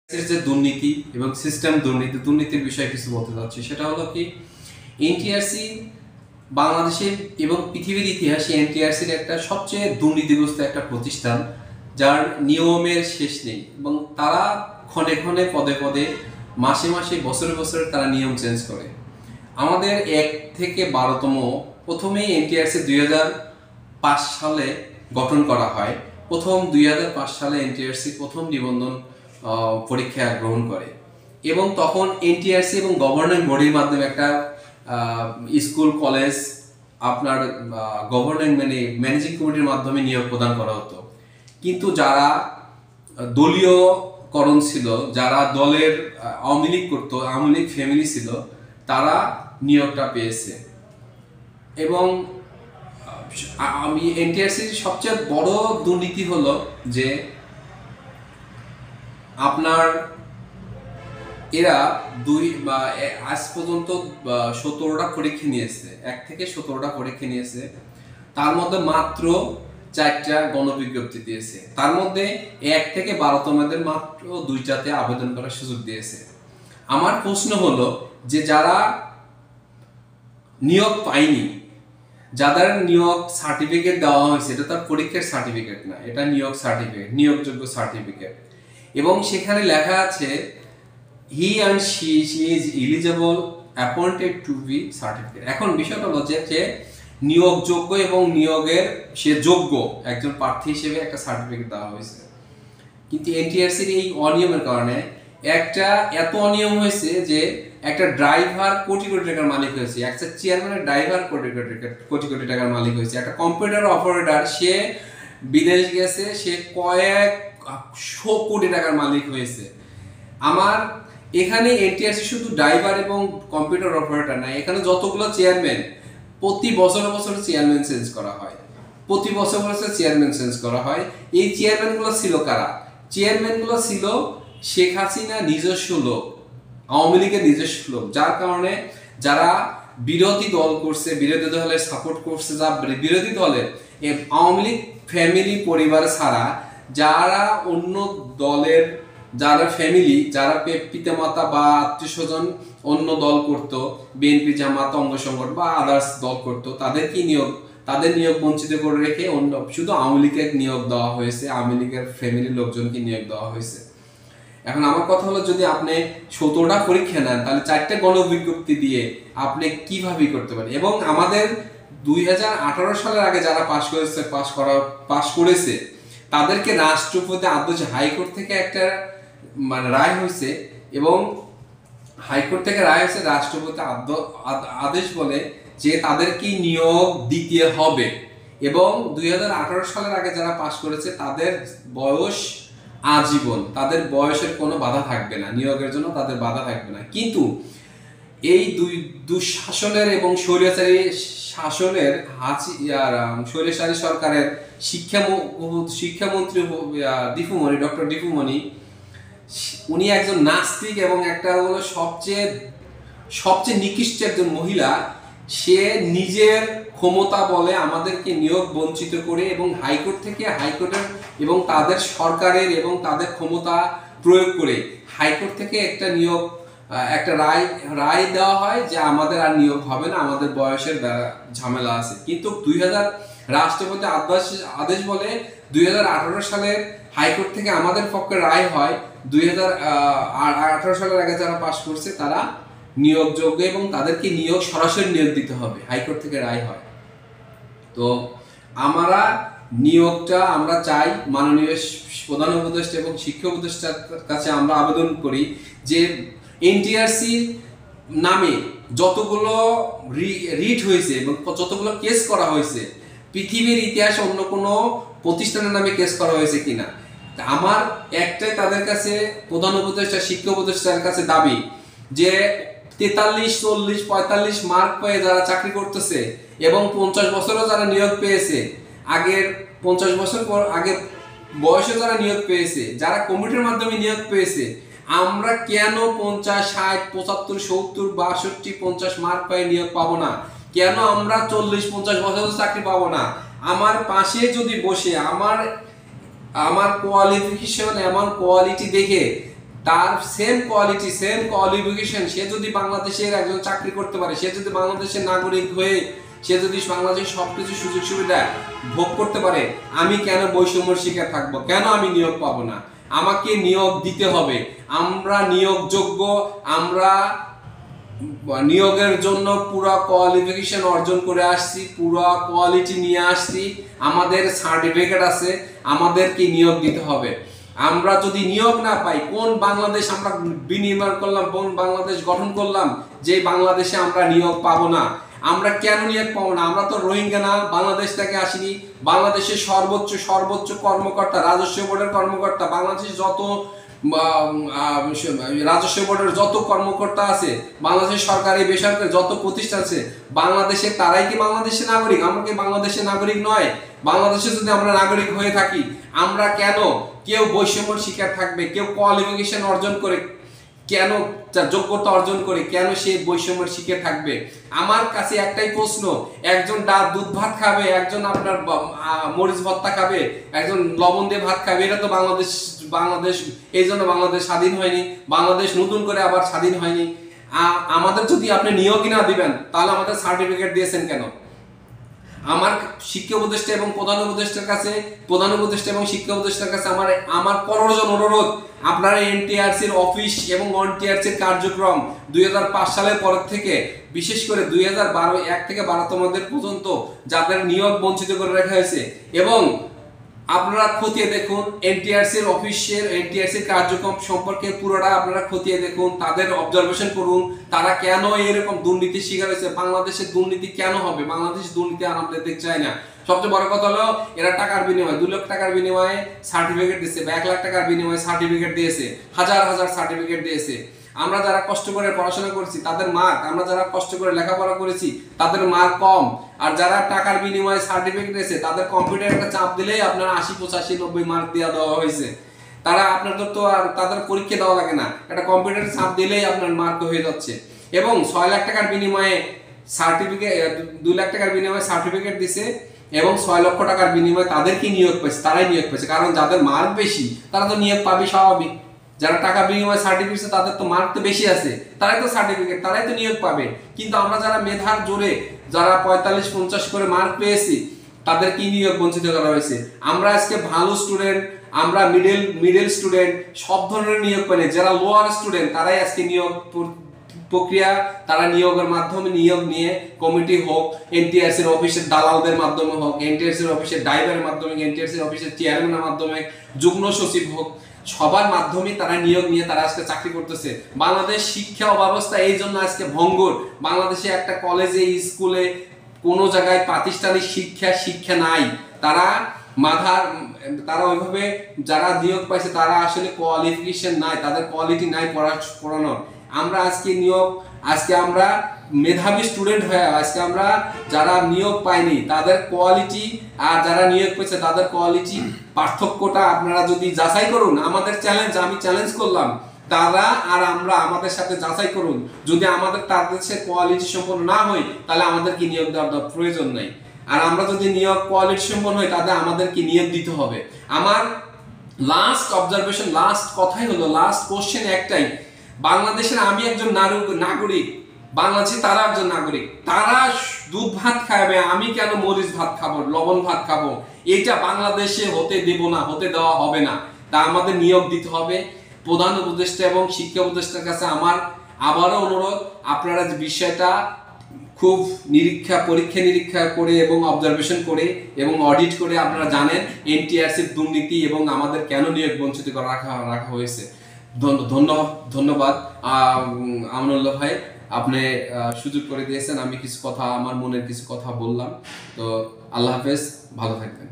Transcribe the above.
যে দুর্নীতি এবং সিস্টেম দুর্নীতির বিষয়ে কিছু বলতে চাচ্ছি। সেটা হলো কি, এনটিআরসি বাংলাদেশের এবং পৃথিবীর ইতিহাসে এনটিআরসির একটা সবচেয়ে দুর্নীতিগ্রস্ত একটা প্রতিষ্ঠান, যার নিয়মের শেষ নেই এবং তারা ক্ষণে ক্ষণে পদে পদে মাসে মাসে বছরে বছরে তারা নিয়ম চেঞ্জ করে। আমাদের 1 থেকে 12তম প্রথমেই এনটিআরসি 2005 সালে গঠন করা হয়। 2005 সালে এনটিআরসি প্রথম নিবন্ধন পরীক্ষা গ্রহণ করে এবং তখন এনটিআরসি এবং গভর্নিং বডির মাধ্যমে একটা স্কুল কলেজ আপনার গভর্নিং ম্যানেজিং কমিটির মাধ্যমে নিয়োগ প্রদান করা হতো। কিন্তু যারা দলীয়করণ ছিল, যারা দলের আওয়ামী লীগ করতো, আওয়ামী লীগ ফ্যামিলি ছিল, তারা নিয়োগটা পেয়েছে। এবং আমি এনটিআরসির সবচেয়ে বড় দুর্নীতি হলো যে আপনার এরা আজ পর্যন্ত 17টা পরীক্ষা নিয়েছে, 1 থেকে 17টা পরীক্ষা নিয়েছে। তার মধ্যে মাত্র 4টা গণবিজ্ঞপ্তি দিয়েছে। তার মধ্যে 1 থেকে 12তমদের মাত্র 2টাতে আবেদন করার সুযোগ দিয়েছে। আমার প্রশ্ন হলো যে যারা নিয়োগ পায়নি, যাদের নিয়োগ সার্টিফিকেট দেওয়া হয়েছে, এটা তার পরীক্ষার সার্টিফিকেট না, এটা নিয়োগ সার্টিফিকেট, নিয়োগযোগ্য সার্টিফিকেট, এবং সেখানে লেখা আছে he and she is eligible appointed to be certificate। এখন বিষয়টা হলো যে নিয়োগযোগ্য এবং নিয়োগের সে যোগ্য একজন প্রার্থী হিসেবে একটা সার্টিফিকেট দেওয়া হয়েছে। কিন্তু এনটিআরসির এই অনিয়মের কারণে এত অনিয়ম হয়েছে যে একটা ড্রাইভার কোটি কোটি টাকার মালিক হয়েছে, একটা চেয়ারম্যানের ড্রাইভার কোটি কোটি টাকার মালিক হয়েছে, একটা কম্পিউটার অপারেটর সে বিদেশ গেছে, সে কয়েকশো কোটি টাকার মালিক হয়েছে। আমার এখানে এনটিআরসি শুধু ড্রাইভার এবং কম্পিউটার অপারেটর না, এখানে যতগুলো চেয়ারম্যান, প্রতি বছরে বছরে চেয়ারম্যান চেঞ্জ করা হয়, প্রতি বছর বছর চেয়ারম্যান চেঞ্জ করা হয়। এই চেয়ারম্যানগুলো ছিল কারা? চেয়ারম্যানগুলো ছিল শেখ হাসিনা নিজস্ব লোক, আওয়ামী লীগের নিজস্ব লোক, যার কারণে যারা বিরোধী দল করছে, বিরোধী দলের সাপোর্ট করছে, যা বিরোধী দলের আওয়ামী লীগ ফ্যামিলি পরিবার ছাড়া যারা অন্য দলের, যারা ফ্যামিলি, যারা পিতামাতা বা আত্মীয় স্বজন অন্য দল করতো, বিএনপি জামাত অঙ্গ সংগঠন বা আদার্স দল করতো, তাদের নিয়োগ বঞ্চিত করে রেখে অন্য শুধু আওয়ামী লীগের নিয়োগ দেওয়া হয়েছে, আওয়ামী লীগের ফ্যামিলির লোকজনকে নিয়োগ দেওয়া হয়েছে। এখন আমার কথা হলো, যদি আপনি 17টা পরীক্ষা নেন, তাহলে 4টে গণবিজ্ঞপ্তি আপনি কিভাবে করতে পারেন? এবং আমাদের 2018 সালের আগে যারা পাশ করেছে তাদেরকে রাষ্ট্রপতি আদেশ, হাইকোর্ট থেকে একটা রায় হয়েছে, এবং হাইকোর্ট থেকে রায় হয়েছে, রাষ্ট্রপতি আদেশ বলে যে তাদেরকে নিয়োগ দিতে হবে। এবং 2018 সালের আগে যারা পাশ করেছে তাদের বয়স আজীবন, তাদের বয়সের কোনো বাধা থাকবে না, নিয়োগের জন্য তাদের বাধা থাকবে না। কিন্তু এই দুঃশাসনের এবং স্বৈরাচারী শাসনের স্বৈরাচারী সরকারের শিক্ষামন্ত্রী ডক্টর দীপুমণি, উনি একজন নাস্তিক এবং একটা হলো সবচেয়ে নিকৃষ্ট একজন মহিলা। সে নিজের ক্ষমতা বলে আমাদেরকে নিয়োগ বঞ্চিত করে, এবং হাইকোর্টের এবং তাদের সরকারের এবং তাদের ক্ষমতা প্রয়োগ করে হাইকোর্ট থেকে একটা রায় দেওয়া হয় যে আমাদের আর নিয়োগ হবে না, আমাদের বয়সের ঝামেলা আছে। কিন্তু রাষ্ট্রপতি আদেশ বলে 2018 সালের হাইকোর্ট থেকে আমাদের পক্ষে রায় হয় 2018 সালের আগে যারা পাশ করছে তারা নিয়োগযোগ্য এবং তাদেরকে সরাসরি নিয়োগ দিতে হবে, হাইকোর্ট থেকে রায় হয়। তো আমরা চাই মাননীয় প্রধান উপদেষ্টা এবং শিক্ষা উপদেষ্টার কাছে আমরা আবেদন করি যে এনটিআরসি নামে যতগুলো রিট হয়েছে এবং যতগুলো কেস করা হয়েছে, পৃথিবীর ইতিহাসে অন্য কোনো প্রতিষ্ঠানের নামে কেস করা হয়েছে কিনা। আমার একটাই তাদের কাছে, প্রধান উপদেষ্টা, শিক্ষা উপদেষ্টার কাছে দাবি যে 43, 40, 45 মার্ক পেয়ে যারা চাকরি করতেছে এবং 50 বছরও যারা নিয়োগ পেয়েছে, আগের 50 বছর পর আগে বয়সে যারা নিয়োগ পেয়েছে, যারা কমিটির মাধ্যমে নিয়োগ পেয়েছে, আমরা কেন 50, 60, 75, 70, 62, 50 মার্ক পেয়ে নিয়োগ পাবো না? কেন আমরা 40, 50 বছর চাকরি পাবো না? আমার পাশে যদি বসে আমার কোয়ালিফিকেশন, এমন কোয়ালিটি দেখে তার সেম কোয়ালিটি সেম কোয়ালিফিকেশন, সে যদি বাংলাদেশের একজন চাকরি করতে পারে, সে যদি বাংলাদেশের নাগরিক হয়ে সে যদি বাংলাদেশের সবকিছু সুযোগ সুবিধা ভোগ করতে পারে, আমি কেন বৈষম্যের শিকার থাকবো? কেন আমি নিয়োগ পাবো না? আমাকে নিয়োগ দিতে হবে। আমরা নিয়োগযোগ্য, আমরা নিয়োগের জন্য পুরো কোয়ালিফিকেশন অর্জন করে আসছি, পুরো কোয়ালিটি নিয়ে আসছি, আমাদের সার্টিফিকেট আছে, আমাদেরকে নিয়োগ দিতে হবে। আমরা যদি নিয়োগ না পাই, কোন বাংলাদেশ আমরা বিনির্মাণ করলাম, কোন বাংলাদেশ গঠন করলাম যে বাংলাদেশে আমরা নিয়োগ পাবো না? আমরা কেন নিয়োগ পাবো না? আমরা তো রোহিঙ্গা না, বাংলাদেশ থেকে আসিনি। বাংলাদেশের সর্বোচ্চ কর্মকর্তা, রাজস্ব বোর্ডের কর্মকর্তা, বাংলাদেশের যত রাজস্ব বোর্ডের যত কর্মকর্তা আছে, বাংলাদেশের সরকারি বেসরকারি যত প্রতিষ্ঠান আছে বাংলাদেশের, তারাই কি বাংলাদেশের নাগরিক? আমরা কি বাংলাদেশের নাগরিক নয়? বাংলাদেশে যদি আমরা নাগরিক হয়ে থাকি, আমরা কেন কেউ বৈষম্যের শিকার থাকবে? কেউ কোয়ালিফিকেশন অর্জন করে, কেন যোগ্যতা অর্জন করে, কেন সে বৈষম্যের শিকার থাকবে? আমার কাছে একটাই প্রশ্ন, একজন দুধ ভাত খাবে, একজন আপনার মরিচ ভর্তা খাবে, একজন লবণ দিয়ে ভাত খাবে, এটা তো বাংলাদেশ এই জন্য বাংলাদেশ স্বাধীন হয়নি, বাংলাদেশ নতুন করে আবার স্বাধীন হয়নি। আমাদের যদি আপনি নিয়োগই না দিবেন, তাহলে আমাদের সার্টিফিকেট দিয়েছেন কেন? আমার শিক্ষা উপদেষ্টা এবং প্রধান উপদেষ্টার কাছে, শিক্ষা উপদেষ্টার কাছে আমার করজোড় অনুরোধ, আপনারা এনটিআরসির অফিস এবং এনটিআরসির কার্যক্রম 2005 সালের পর থেকে, বিশেষ করে 2012 1 থেকে 12তমদের পর্যন্ত যাদের নিয়োগ বঞ্চিত করে রাখা হয়েছে, এবং আপনারা খতিয়ে দেখুন এনটিআরসির কার্যক্রম সম্পর্কে পুরোটা আপনারা খতিয়ে দেখুন, তাদের অবজারভেশন করুন, তারা কেন এরকম দুর্নীতির শিকার হয়েছে। বাংলাদেশের দুর্নীতি কেন হবে? বাংলাদেশ দুর্নীতি আমাদের দেখতে চায় না। সবচেয়ে বড় কথা হলো, এরা টাকার বিনিময়ে 2 লাখ টাকার বিনিময়ে সার্টিফিকেট দিয়েছে, 1 লাখ টাকার বিনিময়ে সার্টিফিকেট দিয়েছে, হাজার সার্টিফিকেট দিয়েছে। আমরা যারা কষ্ট করে পড়াশোনা করেছি তাদের মার্ক, আমরা যারা কষ্ট করে লেখাপড়া করেছি তাদের মার্ক কম, আর যারা টাকার বিনিময়ে সার্টিফিকেট দিয়েছে তাদের কম্পিউটারে একটা চাপ দিলেই আপনার 80 85 90 মার্ক দেওয়া হয়েছে। তারা আপনাদের তো আর তাদের পরীক্ষা দেওয়া লাগে না, একটা কম্পিউটারে চাপ দিলেই আপনার মার্ক হয়ে যাচ্ছে। এবং 6 লাখ টাকার বিনিময়ে সার্টিফিকেট, 2 লাখ টাকার বিনিময়ে সার্টিফিকেট দিছে, এবং 6 লক্ষ টাকার বিনিময়ে তাদেরকে নিয়োগ পেয়েছে, তারাই নিয়োগ পেয়েছে। কারণ যাদের মার্ক বেশি তারা তো নিয়োগ পাবে স্বাভাবিক। যারা টাকা বিনিময়ে সার্টিফিকেট তাদের তো মার্ক তো বেশি আছে, তারাই তো সার্টিফিকেট, তারাই তো নিয়োগ পাবে। কিন্তু আমরা যারা মেধার জোরে, যারা 45-50 করে মার্ক পেয়েছি, তাদেরকে নিয়োগ বঞ্চিত করা হয়েছে। আমরা আজকে ভালো স্টুডেন্ট, আমরা মিডল স্টুডেন্ট, সব ধরনের নিয়োগ পাই না। যারা লোয়ার স্টুডেন্ট তারাই আজকে নিয়োগ প্রক্রিয়া, তারা নিয়োগের মাধ্যমে নিয়োগ নিয়ে কমিটি হোক, এনটিআরসির অফিসের দালালদের মাধ্যমে হোক, এনটিআরসির অফিসের ড্রাইভারের মাধ্যমে, এনটিআরসির অফিসের চেয়ারম্যানের মাধ্যমে, যুগ্ম সচিব হোক, সবার মাধ্যমে তারা নিয়োগ নিয়ে তারা আজকে চাকরি করতেছে। বাংলাদেশ শিক্ষা ব্যবস্থা এই জন্য আজকে ভঙ্গুর। বাংলাদেশে একটা কলেজে, স্কুলে, কোনো জায়গায় প্রাতিষ্ঠানিক শিক্ষা নাই। তারা ওইভাবে যারা নিয়োগ পাইছে তারা আসলে কোয়ালিফিকেশন নাই, তাদের কোয়ালিটি নাই পড়ানোর। আমরা আজকে আমরা মেধাবী স্টুডেন্ট হয়ে আজকে আমরা যারা নিয়োগ পাইনি তাদের কোয়ালিটি আর যারা নিয়োগ পেয়েছে তাদের কোয়ালিটি পার্থক্যটা আপনারা যদি যাচাই করুন, আমাদের চ্যালেঞ্জ, আমি চ্যালেঞ্জ করলাম, তারা আর আমরা আমাদের সাথে যাচাই করুন। যদি তাদের সে কোয়ালিটি সম্পন্ন না হয়, তাহলে আমাদেরকে নিয়োগ দেওয়ার প্রয়োজন নাই। আর আমরা যদি নিয়োগ কোয়ালিটি সম্পন্ন হয়, তাহলে আমাদেরকে নিয়োগ দিতে হবে। আমার লাস্ট অবজারভেশন, লাস্ট কথাই হলো, লাস্ট কোশ্চেন একটাই, বাংলাদেশের আমি একজন নাগরিক, বাংলাদেশে তারা একজন নাগরিক, তারা দুধ ভাত খাবে, আমি কেন মরিচ ভাত খাবো, লবণ ভাত খাবো? এটা বাংলাদেশে হতে দেব না, হতে দেওয়া হবে না। তা আমাদের নিয়োগ দিতে হবে। প্রধান উপদেষ্টা এবং শিক্ষা উপদেষ্টার কাছে আমার আবারও অনুরোধ, আপনারা যে বিষয়টা খুব পরীক্ষা নিরীক্ষা করে এবং অবজারভেশন করে এবং অডিট করে আপনারা জানেন এনটিআরসির দুর্নীতি এবং আমাদের কেন নিয়োগ বঞ্চিত রাখা হয়েছে। ধন্যবাদ আমনুল্লাহ ভাই, আপনি সুযোগ করে দিয়েছেন, আমি কিছু কথা, আমার মনের কিছু কথা বললাম। তো আল্লাহ হাফেজ, ভালো থাকবেন।